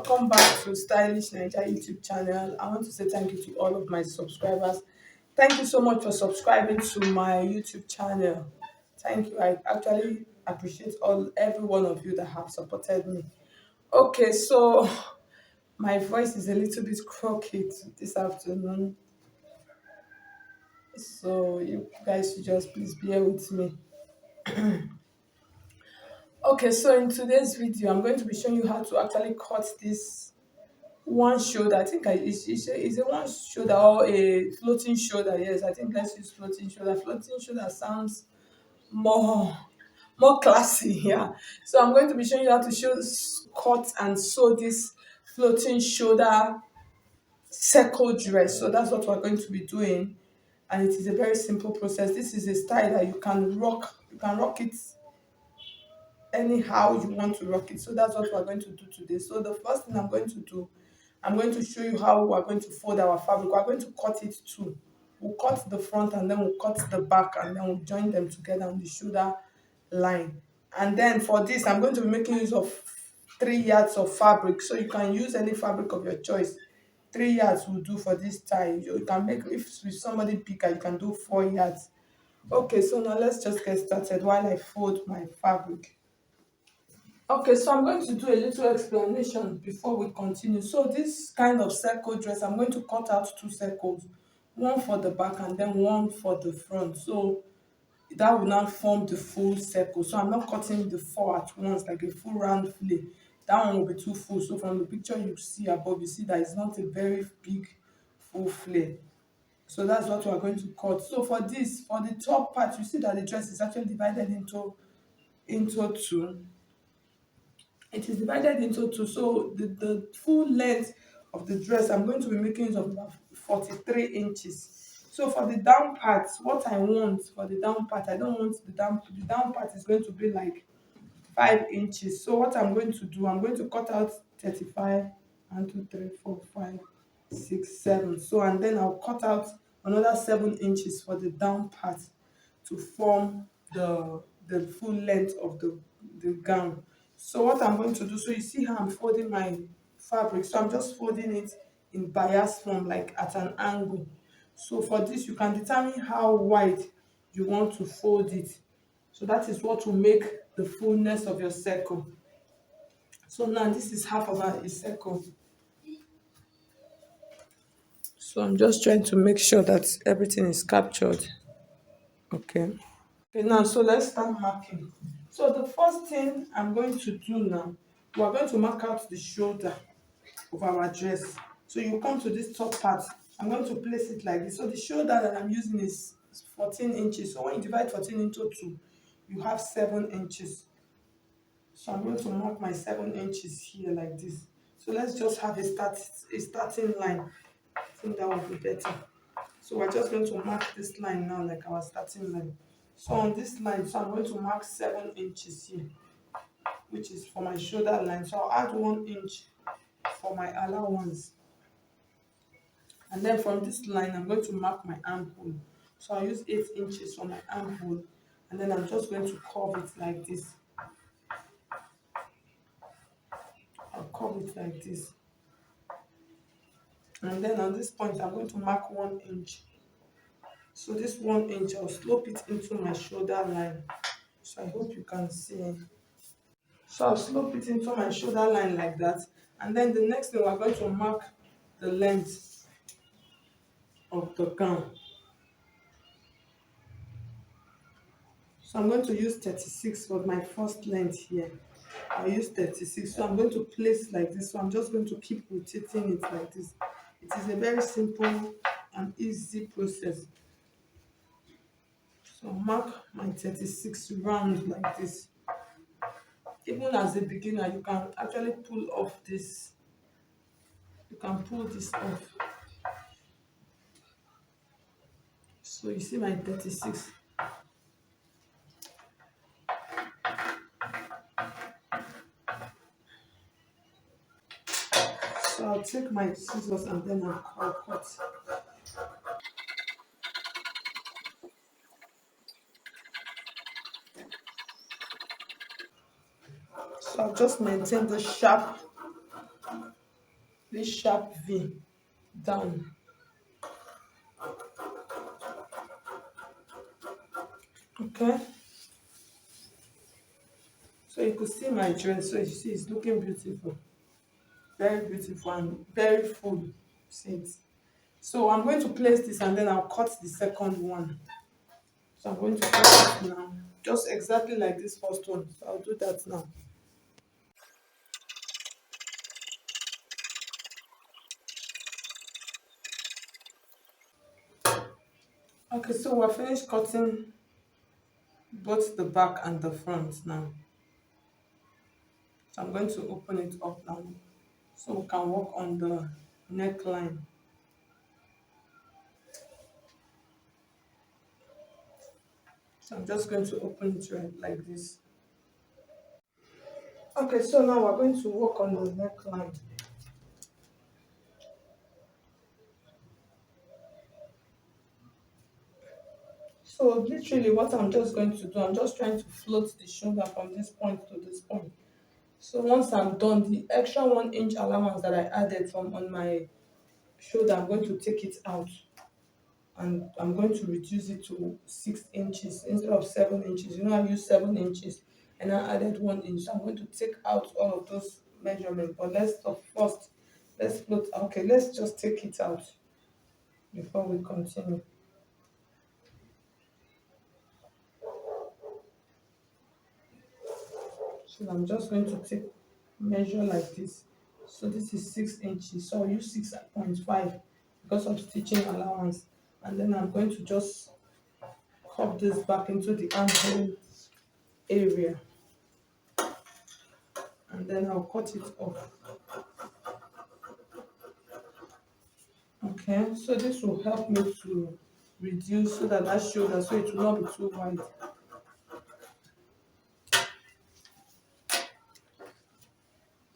welcome back to Stylish Naija YouTube channel. I want to say thank you to all of my subscribers. Thank you so much for subscribing to my YouTube channel. Thank you. I actually appreciate every one of you that have supported me. Okay, so my voice is a little bit crooked this afternoon, so you guys should just please bear with me. Okay, so in today's video, I'm going to be showing you how to actually cut this one shoulder. I think it's a one shoulder or a floating shoulder. Yes, I think let's use floating shoulder. Floating shoulder sounds more more classy. Yeah. So I'm going to be showing you how to cut and sew this floating shoulder circle dress. So that's what we're going to be doing, and it is a very simple process. This is a style that you can rock. You can rock it anyhow you want to rock it. So that's what we're going to do today. So the first thing I'm going to do, I'm going to show you how we're going to fold our fabric. We're going to cut it too. We'll cut the front and then we'll cut the back and then we'll join them together on the shoulder line. And then for this, I'm going to be making use of 3 yards of fabric. So you can use any fabric of your choice. 3 yards will do for this tie. You can make, if with somebody bigger, you can do 4 yards. Okay, so now let's just get started while I fold my fabric. Okay, so I'm going to do a little explanation before we continue. So this kind of circle dress, I'm going to cut out 2 circles, one for the back and then one for the front. So that will now form the full circle. So I'm not cutting the 4 at once like a full round fillet. That one will be too full. So from the picture you see above, you see that it's not a very big full fillet. So that's what we're going to cut. So for this, for the top part, you see that the dress is actually divided into two. It is divided into two. So the full length of the dress, I'm going to be making use of about 43 inches. So for the down part, what I want for the down part, I don't want the down part is going to be like 5 inches. So what I'm going to do, I'm going to cut out 35, 1, 2, 3, 4, 5, 6, 7. So and then I'll cut out another 7 inches for the down part to form the full length of the gown. So what I'm going to do, so you see how I'm folding my fabric. So I'm just folding it in bias form, like at an angle. So for this, you can determine how wide you want to fold it. So that is what will make the fullness of your circle. So now this is half of a circle. So I'm just trying to make sure that everything is captured. Okay. Okay, now so let's start marking. So the first thing I'm going to do now, we're going to mark out the shoulder of our dress. So you come to this top part. I'm going to place it like this. So the shoulder that I'm using is 14 inches. So when you divide 14 into 2, you have 7 inches. So I'm going to mark my 7 inches here like this. So let's just have a starting line. I think that would be better. So we're just going to mark this line now like our starting line. So on this line, so I'm going to mark 7 inches here, which is for my shoulder line. So I'll add 1 inch for my allowance. And then from this line, I'm going to mark my armhole. So I'll use 8 inches for my armhole. And then I'm just going to curve it like this. I'll curve it like this. And then on this point, I'm going to mark 1 inch. So this 1 inch, I'll slope it into my shoulder line. So I hope you can see. So I'll slope it into my shoulder line like that. And then the next thing, we're going to mark the length of the gown. So I'm going to use 36 for my first length here. I'll use 36. So I'm going to place like this. So I'm just going to keep rotating it like this. It is a very simple and easy process. So mark my 36 round like this. Even as a beginner, you can actually pull off this. You can pull this off. So you see my 36. So I'll take my scissors and then I'll cut. So I'll just maintain the sharp this sharp V down. Okay, so you could see my dress. So you see, it's looking beautiful, very beautiful and very full. See it. So I'm going to place this and then I'll cut the second one. So I'm going to cut it now, just exactly like this first one. So I'll do that now. Okay, so we're finished cutting both the back and the front now. So I'm going to open it up now so we can work on the neckline. So I'm just going to open it right like this. Okay, so now we're going to work on the neckline. So literally what I'm just going to do, I'm just trying to float the shoulder from this point to this point. So once I'm done, the extra 1 inch allowance that I added from on my shoulder, I'm going to take it out and I'm going to reduce it to 6 inches instead of 7 inches. You know, I used 7 inches and I added 1 inch. So I'm going to take out all of those measurements. But let's stop first. Let's float. Okay, let's just take it out before we continue. So I'm just going to take measure like this. So this is 6 inches. So I'll use 6.5 because of stitching allowance. And then I'm going to just curve this back into the armhole area. And then I'll cut it off. Okay, so this will help me to reduce so that shoulder, so it will not be too wide.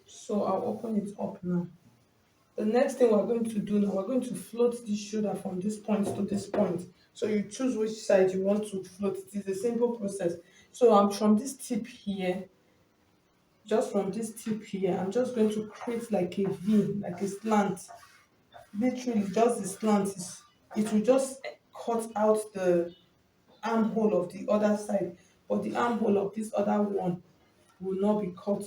So I'll open it up now. The next thing we're going to do now, we're going to float this shoulder from this point to this point. So you choose which side you want to float. It is a simple process. So I'm from this tip here, just from this tip here, I'm just going to create like a V, like a slant. Literally, just the slant is, it will just cut out the armhole of the other side, but the armhole of this other one will not be cut.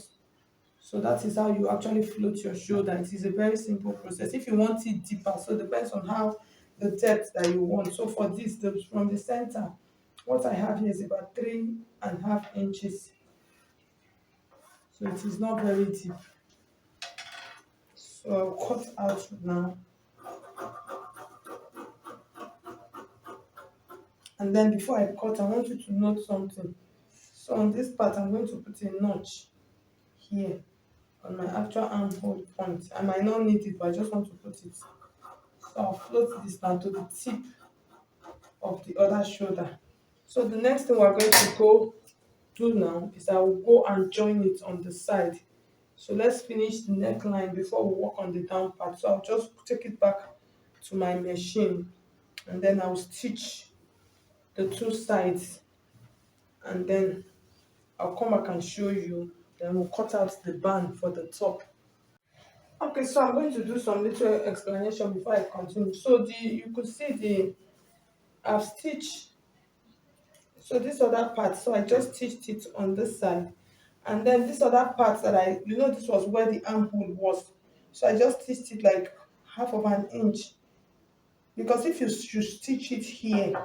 So that is how you actually float your shoulder. It is a very simple process. If you want it deeper, so it depends on how the depth that you want. So for this, from the center, what I have here is about 3.5 inches. So it is not very deep. So I'll cut out now. And then before I cut, I want you to note something. So on this part, I'm going to put a notch here on my actual armhole point. I might not need it, but I just want to put it. So I'll float this down to the tip of the other shoulder. So the next thing we're going to go do now is I will go and join it on the side. So let's finish the neckline before we work on the down part. So I'll just take it back to my machine and then I'll stitch the two sides and then I'll come back and show you. Then we'll cut out the band for the top. Okay, so I'm going to do some little explanation before I continue. So you could see I've stitched, so this other part, so I just stitched it on this side. And then this other part that this was where the armhole was. So I just stitched it like half of an inch. Because if you stitch it here,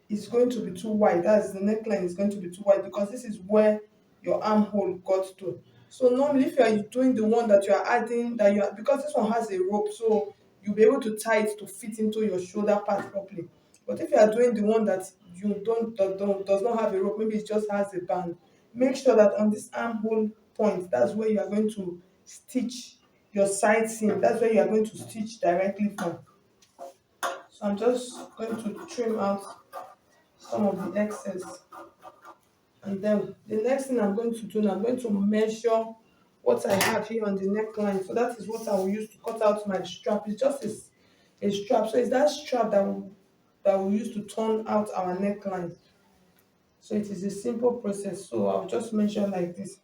it's going to be too wide. That's the neckline is going to be too wide because this is where your armhole got to. So normally if you are doing the one that you are adding, because this one has a rope, so you'll be able to tie it to fit into your shoulder part properly. But if you are doing the one that you don't does not have a rope, maybe it just has a band, make sure that on this armhole point, that's where you are going to stitch your side seam. That's where you are going to stitch directly from. So I'm just going to trim out some of the excess. And then the next thing I'm going to do now, I'm going to measure what I have here on the neckline. So that is what I will use to cut out my strap. It's just a strap. So it's that strap that we use to turn out our neckline. So it is a simple process. So I'll just measure like this.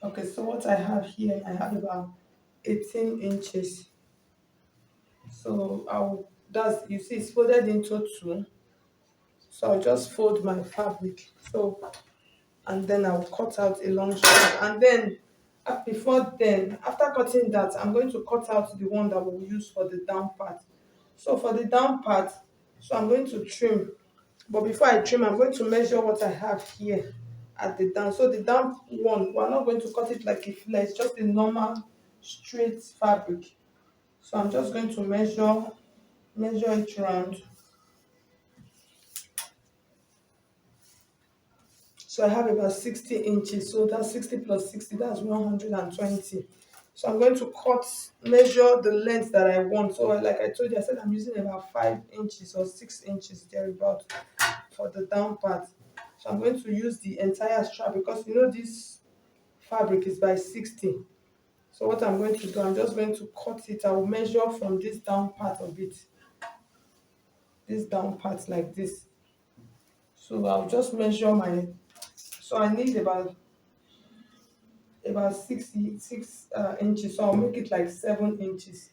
Okay, so what I have here, I have about 18 inches. So I'll that's you see it's folded into two. So I'll just fold my fabric. So and then I'll cut out a long strip. And then before then, after cutting that, I'm going to cut out the one that we'll use for the down part. So for the down part, so I'm going to trim. But before I trim, I'm going to measure what I have here at the down. So the down one, we're not going to cut it like a flare, it's just a normal straight fabric. So I'm just going to measure it round. So I have about 60 inches. So that's 60 plus 60, that's 120. So I'm going to measure the length that I want. So like I told you, I said I'm using about 5 inches or 6 inches thereabout for the down part. So I'm going to use the entire strap because you know this fabric is by 60. So what I'm going to do, I'm just going to cut it. I will measure from this down part of it. This down part like this. So I'll just measure so I need about 66 inches, so I'll make it like 7 inches,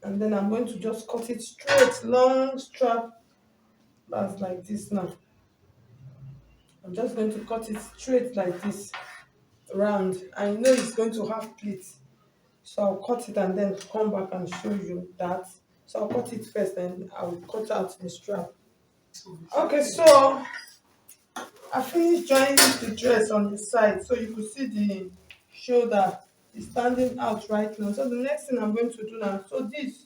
and then I'm going to just cut it straight, long strap. That's like this. Now I'm just going to cut it straight like this, round. I know it's going to have pleats, so I'll cut it and then come back and show you that. So I'll cut it first and I'll cut out the strap. Okay, so I finished joining the dress on the side, so you could see the shoulder is standing out right now. So the next thing I'm going to do now, so this,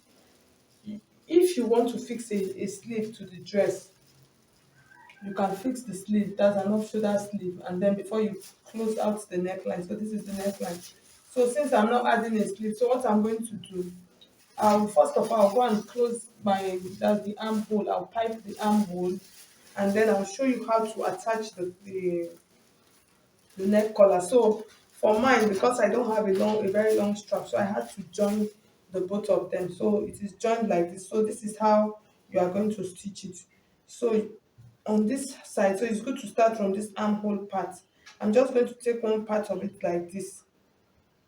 if you want to fix a sleeve to the dress, you can fix the sleeve. That's an off shoulder sleeve, and then before you close out the neckline. So this is the neckline. So since I'm not adding a sleeve, so what I'm going to do, I'll first of all go and close that's the armhole. I'll pipe the armhole, and then I'll show you how to attach the neck collar. So for mine, because I don't have a very long strap, so I had to join the both of them. So it is joined like this. So this is how you are going to stitch it. So on this side, so it's good to start from this armhole part. I'm just going to take one part of it like this,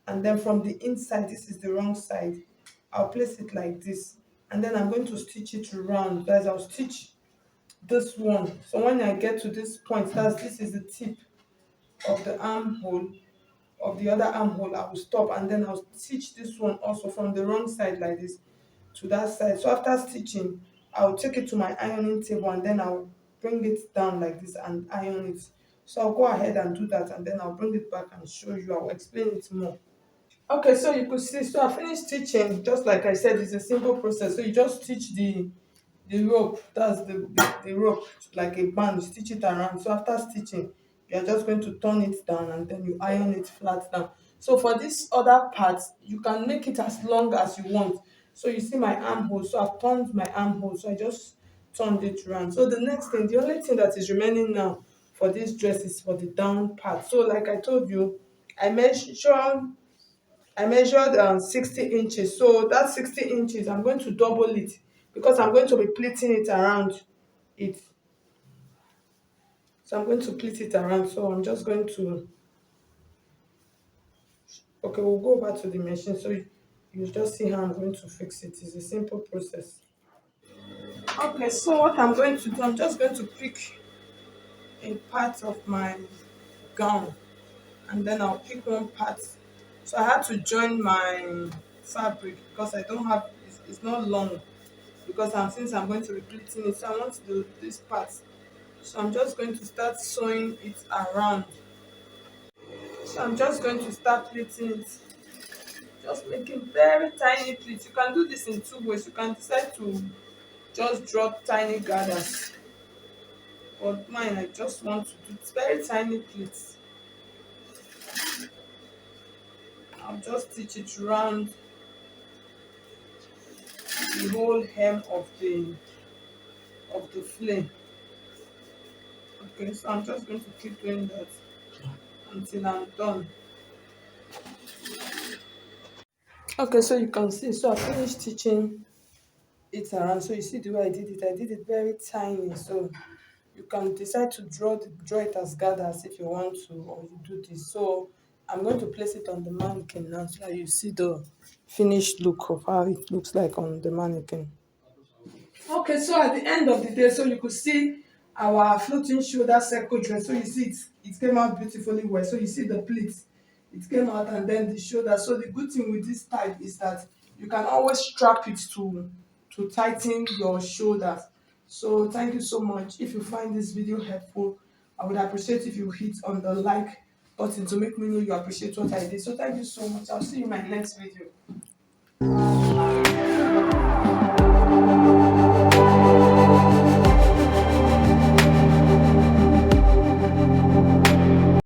and then from the inside, this is the wrong side, I'll place it like this, and then I'm going to stitch it round. Guys, I'll stitch this one. So when I get to this point, this is the tip of the armhole, of the other armhole, I will stop, and then I'll stitch this one also from the wrong side like this to that side. So after stitching, I'll take it to my ironing table, and then I'll bring it down like this and iron it. So I'll go ahead and do that, and then I'll bring it back and show you. I'll explain it more. Okay, so you could see, so I finished stitching. Just like I said, it's a simple process. So you just stitch the rope, that's the rope, like a band, you stitch it around. So after stitching, you're just going to turn it down, and then you iron it flat down. So for this other part, you can make it as long as you want. So you see my armhole, so I've turned my armhole, so I just turned it around. So the next thing, the only thing that is remaining now for this dress is for the down part. So like I told you, I measured I measured 60 inches. So that 60 inches, I'm going to double it because I'm going to be pleating it around it. So I'm going to pleat it around. So I'm just going to, okay, we'll go back to the machine. So you just see how I'm going to fix it. It's a simple process. Okay, so what I'm going to do, I'm just going to pick a part of my gown, and then I'll pick one part. So I had to join my fabric because I don't have, it's not long, because since I'm going to be pleating it, so I want to do this part. So I'm just going to start sewing it around. So I'm just going to start pleating it, just making very tiny pleats. You can do this in two ways. You can decide to just drop tiny gathers, but mine, I just want to do very tiny pleats. I'll just stitch it around the whole hem of the flame. Okay, so I'm just going to keep doing that until I'm done. Okay, so you can see, so I finished stitching it around. So you see the way I did it very tiny. So you can decide to draw it as gathers if you want to, or you do this. So I'm going to place it on the mannequin now so that you see the finished look of how it looks like on the mannequin. Okay, so at the end of the day, so you could see our floating shoulder circle dress. So you see it came out beautifully well. So you see the pleats, it came out, and then the shoulder. So the good thing with this type is that you can always strap it to tighten your shoulders. So thank you so much. If you find this video helpful, I would appreciate if you hit on the like button to make me know you appreciate what I did. So thank you so much. I'll see you in my next video.